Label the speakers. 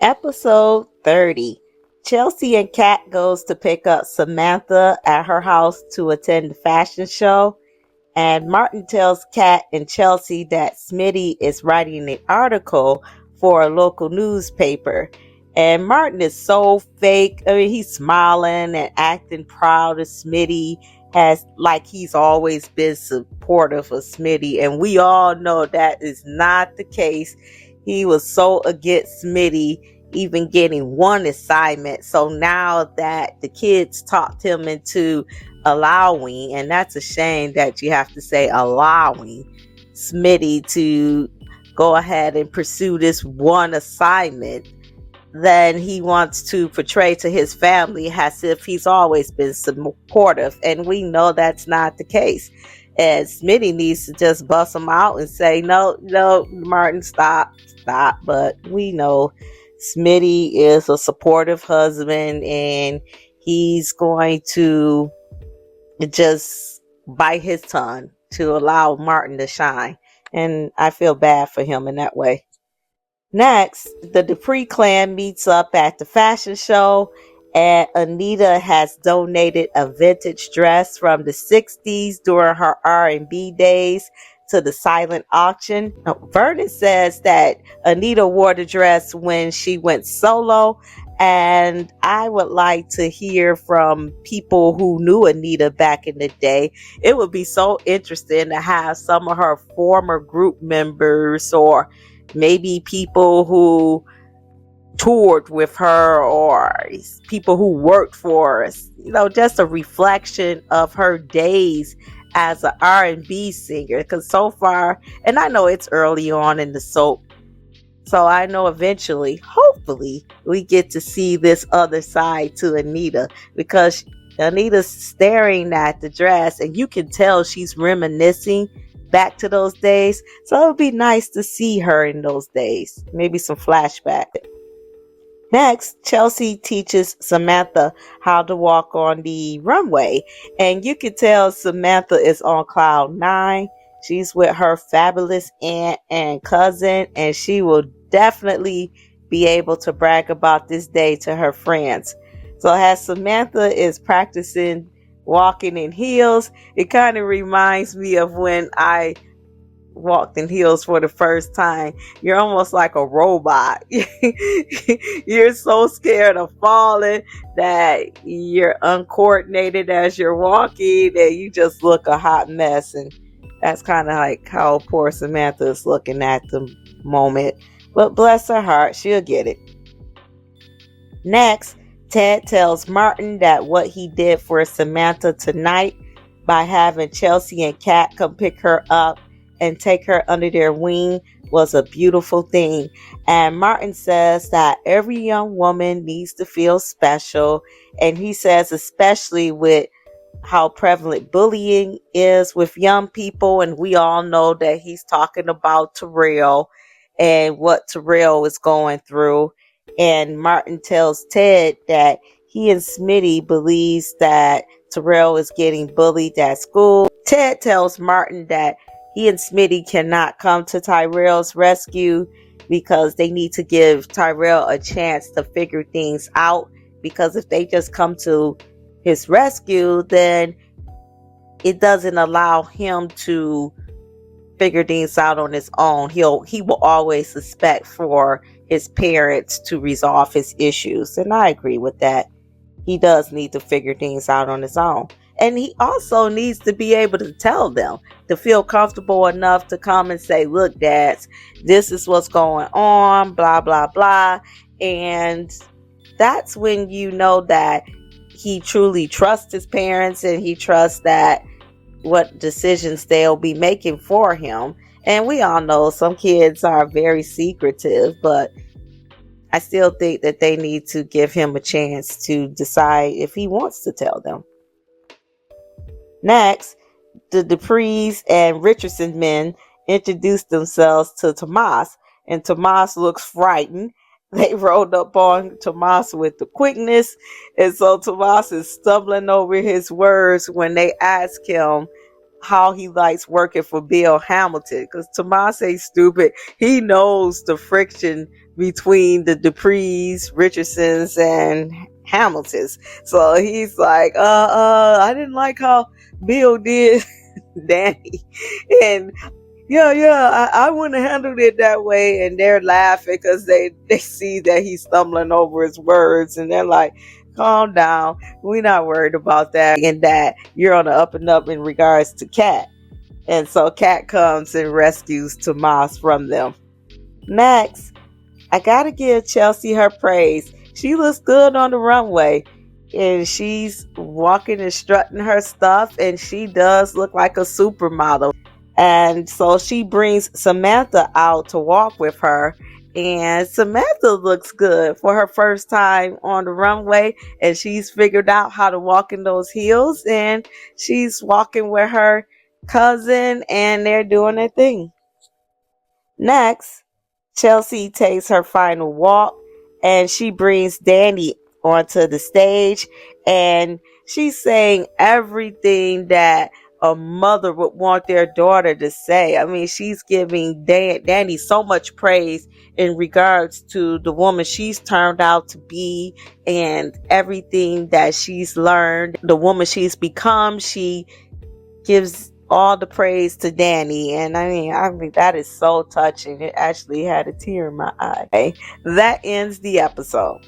Speaker 1: Episode 30. Chelsea and Kat goes to pick up Samantha at her house to attend the fashion show. And Martin tells Kat and Chelsea that Smitty is writing an article for a local newspaper. And Martin is so fake. I mean, he's smiling and acting proud of Smitty, has like he's always been supportive of Smitty. And we all know that is not the case. He was so against Smitty even getting one assignment. So now that the kids talked him into allowing, and that's a shame that you have to say allowing Smitty to go ahead and pursue this one assignment, then he wants to portray to his family as if he's always been supportive. And we know that's not the case. And Smitty needs to just bust him out and say, no, Martin, stop. But we know Smitty is a supportive husband, and he's going to just bite his tongue to allow Martin to shine. And I feel bad for him in that way. Next, the Dupree clan meets up at the fashion show, and Anita has donated a vintage dress from the 60s during her R&B days to the silent auction. Now, Vernon says that Anita wore the dress when she went solo, and I would like to hear from people who knew Anita back in the day. It would be so interesting to have some of her former group members, or maybe people who toured with her, or people who worked for us, just a reflection of her days as an R&B singer. Because so far, and I know it's early on in the soap, so I know eventually, hopefully, we get to see this other side to Anita, because Anita's staring at the dress and you can tell she's reminiscing back to those days. So it would be nice to see her in those days, maybe some flashback. Next, Chelsea teaches Samantha how to walk on the runway, and you can tell Samantha is on cloud 9. She's with her fabulous aunt and cousin, and she will definitely be able to brag about this day to her friends. So as Samantha is practicing walking in heels, it kind of reminds me of when I walked in heels for the first time. You're almost like a robot. You're so scared of falling that you're uncoordinated as you're walking, and you just look a hot mess. And that's kind of like how poor Samantha is looking at the moment. But bless her heart, she'll get it. Next, Ted tells Martin that what he did for Samantha tonight by having Chelsea and Kat come pick her up and take her under their wing was a beautiful thing. And Martin says that every young woman needs to feel special. And he says especially with how prevalent bullying is with young people. And we all know that he's talking about Terrell and what Terrell is going through. And Martin tells Ted that he and Smitty believes that Terrell is getting bullied at school. Ted tells Martin that he and Smitty cannot come to Tyrell's rescue because they need to give Tyrell a chance to figure things out. Because if they just come to his rescue, then it doesn't allow him to figure things out on his own. He will always suspect for his parents to resolve his issues. And I agree with that. He does need to figure things out on his own. And he also needs to be able to tell them, to feel comfortable enough to come and say, look, dads, this is what's going on, blah, blah, blah. And that's when you know that he truly trusts his parents, and he trusts that what decisions they'll be making for him. And we all know some kids are very secretive, but I still think that they need to give him a chance to decide if he wants to tell them. Next, the Duprees and Richardson men introduce themselves to Tomas, and Tomas looks frightened. they rolled up on Tomas with the quickness. And so Tomas is stumbling over his words when they ask him how he likes working for Bill Hamilton. Because Tomas ain't stupid. He knows the friction between the Duprees, Richardsons, and Hamiltons. So he's like, I didn't like how Bill did Danny. And I wouldn't have handled it that way. And they're laughing because they see that he's stumbling over his words. And they're like, calm down. We're not worried about that. And that you're on the up and up in regards to Kat. And so Kat comes and rescues Tomas from them. Next, I gotta give Chelsea her praise. She looks good on the runway. And she's walking and strutting her stuff. And she does look like a supermodel. And so she brings Samantha out to walk with her. And Samantha looks good for her first time on the runway. And she's figured out how to walk in those heels. And she's walking with her cousin and they're doing their thing. Next, Chelsea takes her final walk and she brings Danny onto the stage. And she's saying everything that a mother would want their daughter to say. I mean, she's giving Danny so much praise in regards to the woman she's turned out to be and everything that she's learned, the woman she's become. She gives all the praise to Danny, and I mean that is so touching. It actually had a tear in my eye. Okay, that ends the episode.